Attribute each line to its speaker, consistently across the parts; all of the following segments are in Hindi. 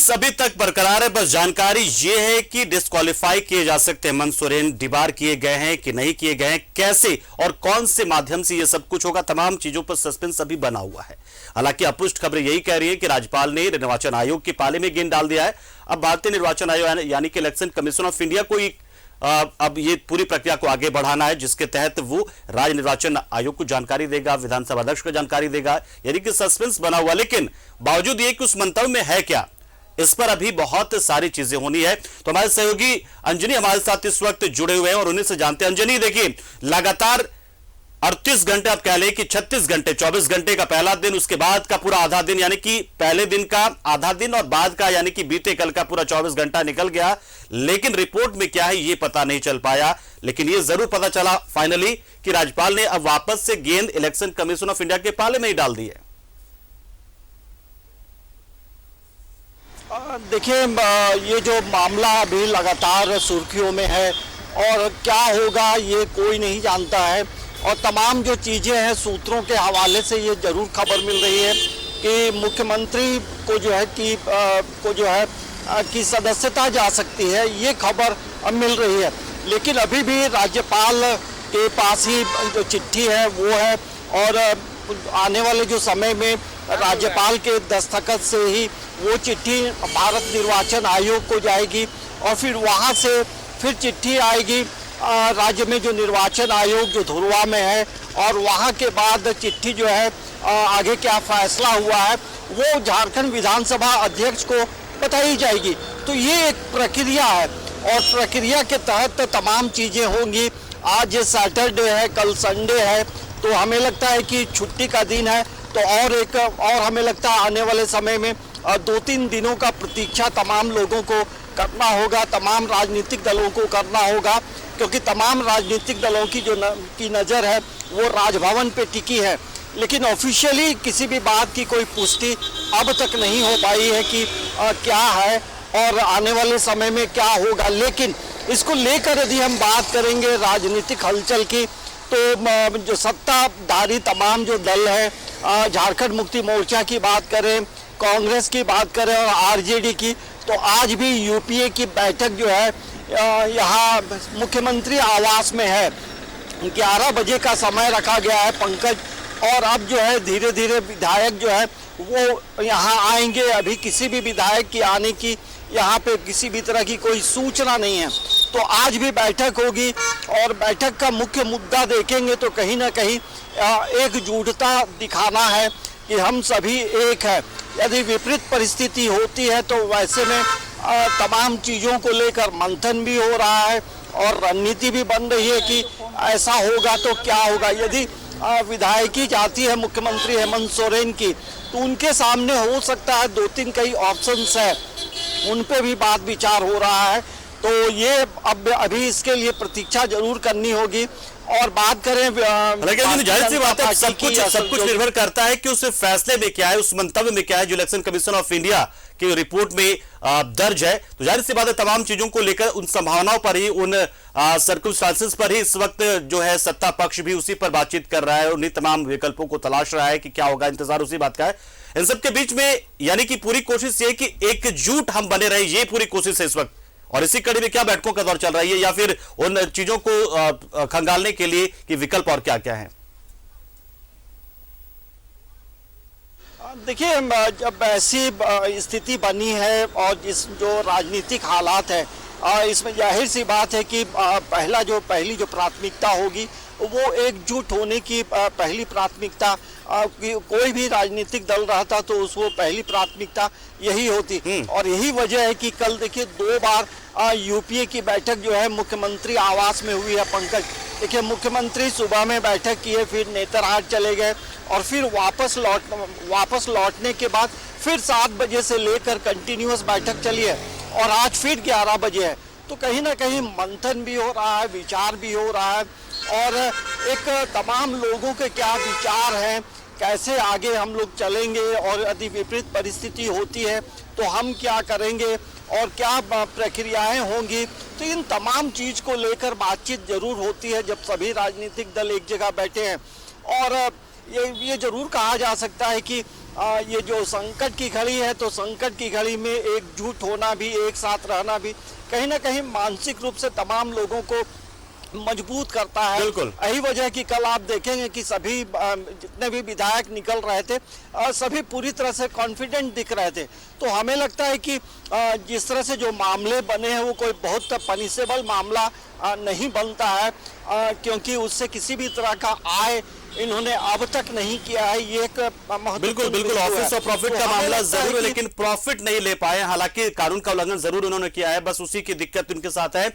Speaker 1: सस्पेंस अभी तक बरकरार है। बस जानकारी ये है कि डिस्क्वालीफाई किए जा सकते हैं हेमंत सोरेन, डिबार किए गए हैं कि नहीं किए गए हैं, कैसे और कौन से माध्यम से ये सब कुछ होगा, तमाम चीजों पर सस्पेंस अभी बना हुआ है। हालांकि अपुष्ट खबरें यही कह रही है कि राज्यपाल ने निर्वाचन आयोग के पाले में गेंद डाल दिया है। अब भारतीय निर्वाचन आयोग यानी कि इलेक्शन कमीशन ऑफ इंडिया को अब ये पूरी प्रक्रिया को आगे बढ़ाना है, जिसके तहत वो राज्य निर्वाचन आयोग को जानकारी देगा, विधानसभा अध्यक्ष को जानकारी देगा, यानी कि सस्पेंस बना हुआ। लेकिन बावजूद ये कि उस मंतव्य में है क्या, इस पर अभी बहुत सारी चीजें होनी है। तो हमारे सहयोगी अंजनी हमारे साथ इस वक्त जुड़े हुए हैं और उन्हीं से जानते हैं। अंजनी, देखिए, लगातार 38 घंटे, आप कह लें कि 36 घंटे, 24 घंटे का पहला दिन, उसके बाद का पूरा आधा दिन, यानी कि पहले दिन का आधा दिन और बाद का यानी कि बीते कल का पूरा 24 घंटा निकल गया। लेकिन रिपोर्ट में क्या है ये पता नहीं चल पाया। लेकिन ये जरूर पता चला फाइनली कि राज्यपाल ने अब वापस से गेंद इलेक्शन कमीशन ऑफ इंडिया के पाले में ही डाल दी है।
Speaker 2: देखिए, ये जो मामला अभी लगातार सुर्खियों में है और क्या होगा ये कोई नहीं जानता है। और तमाम जो चीज़ें हैं, सूत्रों के हवाले से ये जरूर खबर मिल रही है कि मुख्यमंत्री को जो है कि सदस्यता जा सकती है, ये खबर अब मिल रही है। लेकिन अभी भी राज्यपाल के पास ही जो चिट्ठी है वो है और आने वाले जो समय में राज्यपाल के दस्तखत से ही वो चिट्ठी भारत निर्वाचन आयोग को जाएगी और फिर वहाँ से फिर चिट्ठी आएगी राज्य में जो निर्वाचन आयोग जो धुरवा में है, और वहाँ के बाद चिट्ठी जो है आगे क्या फैसला हुआ है वो झारखंड विधानसभा अध्यक्ष को बताई जाएगी। तो ये एक प्रक्रिया है और प्रक्रिया के तहत तमाम चीज़ें होंगी। आज सैटरडे है, कल संडे है, तो हमें लगता है कि छुट्टी का दिन है। तो और हमें लगता है आने वाले समय में 2-3 दिनों का प्रतीक्षा तमाम लोगों को करना होगा, तमाम राजनीतिक दलों को करना होगा, क्योंकि तमाम राजनीतिक दलों की नज़र है वो राजभवन पे टिकी है। लेकिन ऑफिशियली किसी भी बात की कोई पुष्टि अब तक नहीं हो पाई है कि क्या है और आने वाले समय में क्या होगा। लेकिन इसको लेकर यदि हम बात करेंगे राजनीतिक हलचल की, तो जो सत्ताधारी तमाम जो दल है, झारखंड मुक्ति मोर्चा की बात करें, कांग्रेस की बात करें और आरजेडी की, तो आज भी यूपीए की बैठक जो है यहाँ मुख्यमंत्री आवास में है। 11 बजे का समय रखा गया है पंकज, और अब जो है धीरे धीरे विधायक जो है वो यहाँ आएंगे। अभी किसी भी विधायक की आने की यहाँ पे किसी भी तरह की कोई सूचना नहीं है। तो आज भी बैठक होगी और बैठक का मुख्य मुद्दा देखेंगे तो कहीं ना कहीं एकजुटता दिखाना है कि हम सभी एक है। यदि विपरीत परिस्थिति होती है तो वैसे में तमाम चीज़ों को लेकर मंथन भी हो रहा है और रणनीति भी बन रही है कि ऐसा होगा तो क्या होगा। यदि विधायकी जाती है मुख्यमंत्री हेमंत सोरेन की, तो उनके सामने हो सकता है 2-3 कई ऑप्शंस है, उन पे भी बात विचार हो रहा है। तो ये अभी इसके लिए प्रतीक्षा जरूर करनी होगी। और बात करें,
Speaker 1: लेकिन जाहिर सी बात है, सब कुछ निर्भर करता है कि उस फैसले में क्या है, उस मंतव्य में क्या है जो इलेक्शन कमीशन ऑफ इंडिया की रिपोर्ट में दर्ज है। तो जाहिर सी बात है, तमाम चीजों को लेकर उन संभावनाओं पर ही, उन सर्कमस्टांसेस पर ही इस वक्त जो है सत्ता पक्ष भी उसी पर बातचीत कर रहा है, उन्हीं तमाम विकल्पों को तलाश रहा है कि क्या होगा। इंतजार उसी बात का है। इन सब के बीच में यानी कि पूरी कोशिश ये कि एकजुट हम बने रहे, ये पूरी कोशिश है इस वक्त। और इसी कड़ी में क्या बैठकों का दौर चल रहा है या फिर उन चीजों को खंगालने के लिए कि विकल्प और क्या क्या है?
Speaker 2: देखिए, जब ऐसी स्थिति बनी है और इस जो राजनीतिक हालात है, इसमें जाहिर सी बात है कि पहली जो प्राथमिकता होगी वो एकजुट होने की पहली प्राथमिकता, कोई भी राजनीतिक दल रहता तो उसको पहली प्राथमिकता यही होती। और यही वजह है कि कल देखिए 2 बार यूपीए की बैठक जो है मुख्यमंत्री आवास में हुई है पंकज। देखिए, मुख्यमंत्री सुबह में बैठक किए, फिर नेतरहाट चले गए और फिर वापस लौटने के बाद फिर 7 बजे से लेकर कंटिन्यूअस बैठक चली है और आज फिर 11 बजे है। तो कहीं ना कहीं मंथन भी हो रहा है, विचार भी हो रहा है और एक तमाम लोगों के क्या विचार हैं, कैसे आगे हम लोग चलेंगे और यदि विपरीत परिस्थिति होती है तो हम क्या करेंगे और क्या प्रक्रियाएं होंगी। तो इन तमाम चीज़ को लेकर बातचीत जरूर होती है जब सभी राजनीतिक दल एक जगह बैठे हैं। और ये जरूर कहा जा सकता है कि ये जो संकट की घड़ी है, तो संकट की घड़ी में एकजुट होना भी, एक साथ रहना भी कहीं ना कहीं मानसिक रूप से तमाम लोगों को मजबूत करता है।
Speaker 1: बिल्कुल।
Speaker 2: यही वजह कि कल आप देखेंगे कि सभी जितने भी विधायक निकल रहे थे सभी पूरी तरह से कॉन्फिडेंट दिख रहे थे। तो हमें लगता है कि जिस तरह से जो मामले बने हैं वो कोई बहुत पनिशेबल मामला नहीं बनता है, क्योंकि उससे किसी भी तरह का आय इन्होंने अब तक नहीं किया है। ये एक
Speaker 1: बिल्कुल बिल्कुल ऑफिस और प्रॉफिट का मामला जरूर है, लेकिन प्रॉफिट नहीं ले पाए। हालांकि कानून का उल्लंघन जरूर उन्होंने किया है, बस उसी की दिक्कत उनके साथ है।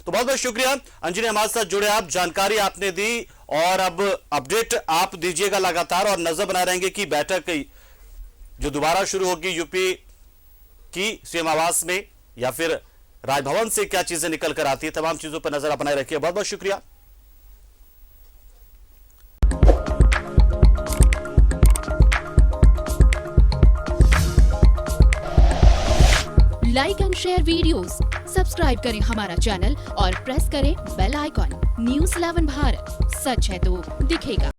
Speaker 1: तो बहुत बहुत शुक्रिया अंजनी, हमारे साथ जुड़े आप, जानकारी आपने दी और अब अपडेट आप दीजिएगा लगातार और नजर बनाए रहेंगे कि बैठक जो दोबारा शुरू होगी यूपी की सीएम आवास में या फिर राजभवन से क्या चीजें निकल कर आती है, तमाम चीजों पर नजर बनाए रखिए। बहुत बहुत शुक्रिया।
Speaker 3: Like and share videos, subscribe करें हमारा चैनल और प्रेस करें बेल आइकॉन। न्यूज़ 11 भारत, सच है तो दिखेगा।